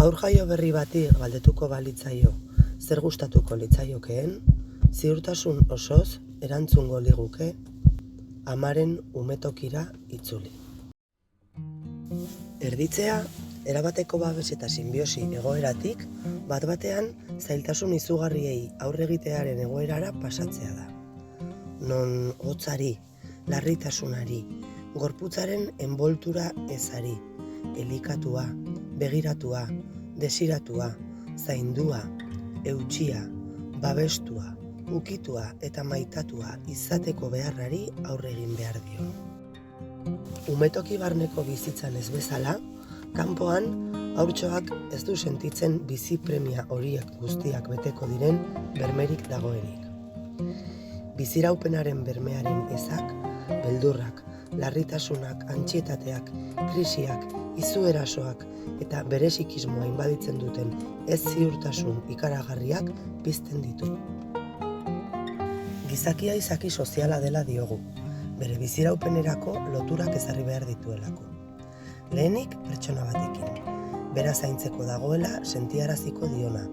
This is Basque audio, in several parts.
Haur jaio berri bati galdetuko balitzaio zer gustatuko litzaiokeen, ziurtasun osoz erantzungo liguke amaren umetokira itzuli. Erditzea, erabateko babes eta sinbiosi egoeratik, bat-batean zailtasun izugarriei aurre egitearen egoerara pasatzea da. Non hotzari, larritasunari, gorputzaren enboltura ezari, elikatua, begiratua, desiratua, zaindua, eutsia, babestua, ukitua eta maitatua izateko beharrari aurre egin behar dio. Umetoki barneko bizitzan ez bezala, kanpoan haurtxoak ez du sentitzen bizi premia horiek guztiak beteko diren bermerik dagoenik. Biziraupenaren bermearen ezak, beldurrak, larritasunak, antsietateak, krisiak, izuerasoak eta beresikismoa inbaditzen duten ez ziurtasun ikaragarriak pizten ditu. Gizakia izaki soziala dela diogu, bere biziraupenerako loturak ezarri behar dituelako. Lehenik pertsona batekin, bera zaintzeko dagoela sentiaraziko diona,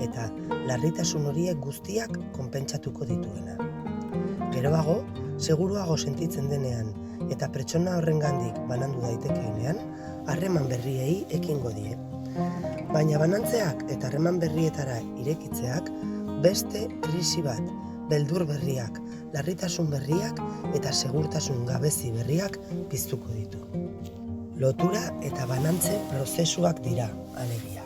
eta larritasun horiek guztiak konpentsatuko dituena. Geroago, seguruago sentitzen denean eta pertsona horrengandik banandu daitekeenean, harreman berriei ekingo die. Baina banantzeak eta harreman berrietara irekitzeak beste krisi bat, beldur berriak, larritasun berriak eta segurtasun gabezi berriak piztuko ditu. Lotura eta banantze prozesuak dira, alegia.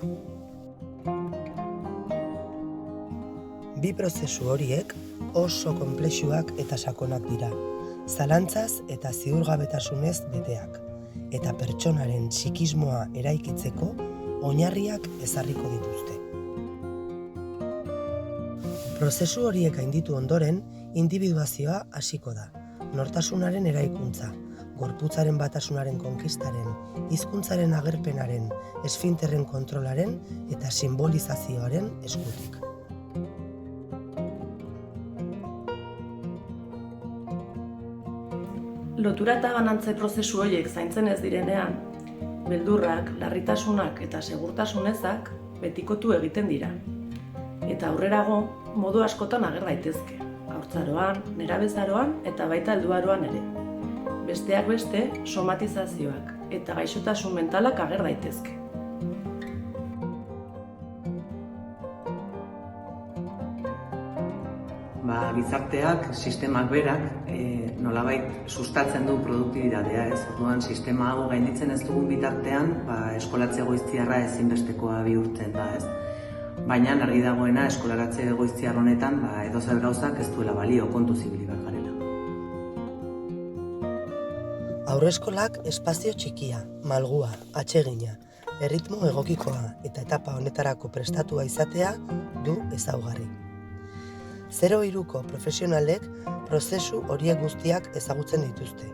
Bi prozesu horiek oso konplexuak eta sakonak dira, zalantzaz eta ziurgabetasunez beteak, eta pertsonaren psikismoa eraikitzeko oinarriak ezarriko dituzte. Prozesu horiek gainditu ondoren, indibiduazioa hasiko da, nortasunaren eraikuntza, gorputzaren batasunaren konkistaren, hizkuntzaren agerpenaren, esfinterren kontrolaren eta sinbolizazioaren eskutik. Lotura eta banantze prozesu horiek zaintzen ez direnean, beldurrak, larritasunak eta segurtasun ezak betikotu egiten dira. Eta aurrerago, modu askotan ager daitezke, haurtzaroan, nerabezaroan eta baita helduaroan ere. Besteak beste, somatizazioak eta gaixotasun mentalak ager daitezke. Gizarteak, sistemak berak, nolabait sustatzen du produktibitatea, ez? Orduan, sistema hau gainditzen ez dugun bitartean, eskolatze goiztiarra ezinbestekoa bihurtzen da, ez? Baina, argi dagoena, eskolaratze goiztiar honetan, edozer gauzak ez duela balio, kontu zibili behar garela. Haurreskolak espazio txikia, malgua, atsegina, erritmo egokikoa eta etapa honetarako prestatua izatea du ezaugarri. 0-3ko profesionalek prozesu horiek guztiak ezagutzen dituzte.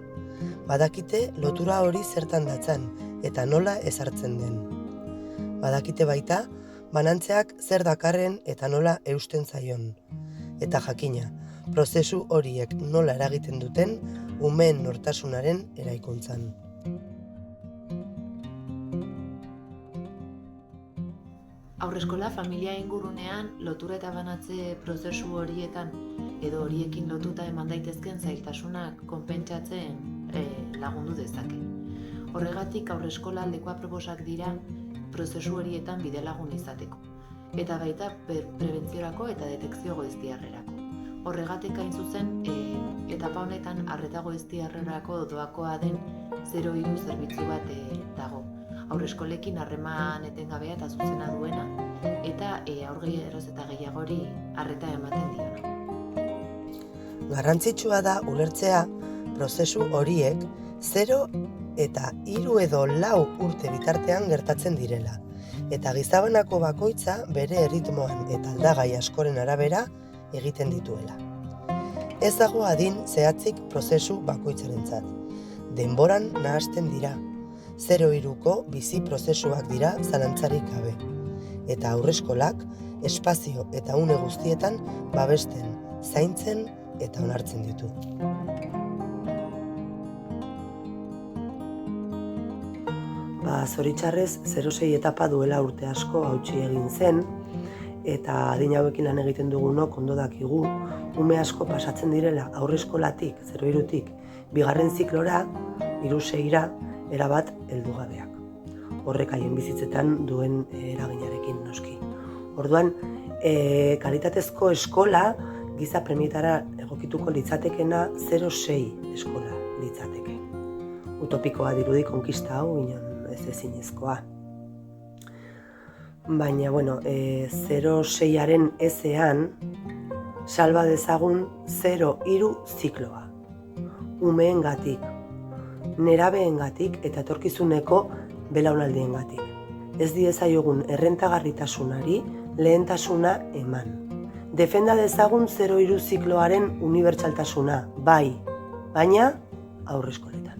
Badakite lotura hori zertan datzan eta nola ezartzen den. Badakite baita, banantzeak zer dakarren eta nola eusten zaion. Eta jakina, prozesu horiek nola eragiten duten umeen nortasunaren eraikuntzan. Haurreskola familia ingurunean lotura eta banatze prozesu horietan edo horiekin lotuta eman daitezken zailtasunak konpentsatzen lagundu dezake. Horregatik haurreskola aldeko aproposak dira prozesu horietan bidelagun izateko, eta baita prebentziorako eta detekzio goiztiarrerako. Horregatik hain zuzen, etapa honetan arreta goiztiarrerako doakoa den 0-3 zerbitzu bat dago. Haurreskolekin harreman etengabea eta zuzena duena, eta haurgei eroz eta gehiagori arreta ematen diona. Garrantzitsua da ulertzea prozesu horiek 0 eta 3 edo 4 urte bitartean gertatzen direla, eta gizabanako bakoitza bere erritmoan eta aldagai askoren arabera egiten dituela. Ez dago adin zehatzik prozesu bakoitzarentzat. Denboran nahasten dira. 0-3ko bizi prozesuak dira zalantzarik gabe. Eta haurreskolak espazio eta une guztietan babesten, zaintzen eta onartzen ditu. Zoritxarrez 0-6 etapa duela urte asko hautsi egin zen, eta adin hauekin lan egiten dugunok ondo dakigu, ume asko pasatzen direla aurreskolatik, 0-3tik, bigarren ziklora, 3-6ra, erabat heldugabeak. Horrek haien bizitzetan duen eraginarekin noski. Orduan, kalitatezko eskola giza premietara egokituko litzatekena 0-6 eskola litzateke. Utopikoa dirudi konkista hau, inon ez ezinezkoa. Baina, 0-6aren ezean, salba dezagun 0-3 zikloa. Umeengatik, nerabeengatik eta etorkizuneko belaunaldiengatik. Ez diezaiogun errentagarritasunari lehentasuna eman. Defenda dezagun 0-3 zikloaren unibertsaltasuna, bai, baina aurreskoletan.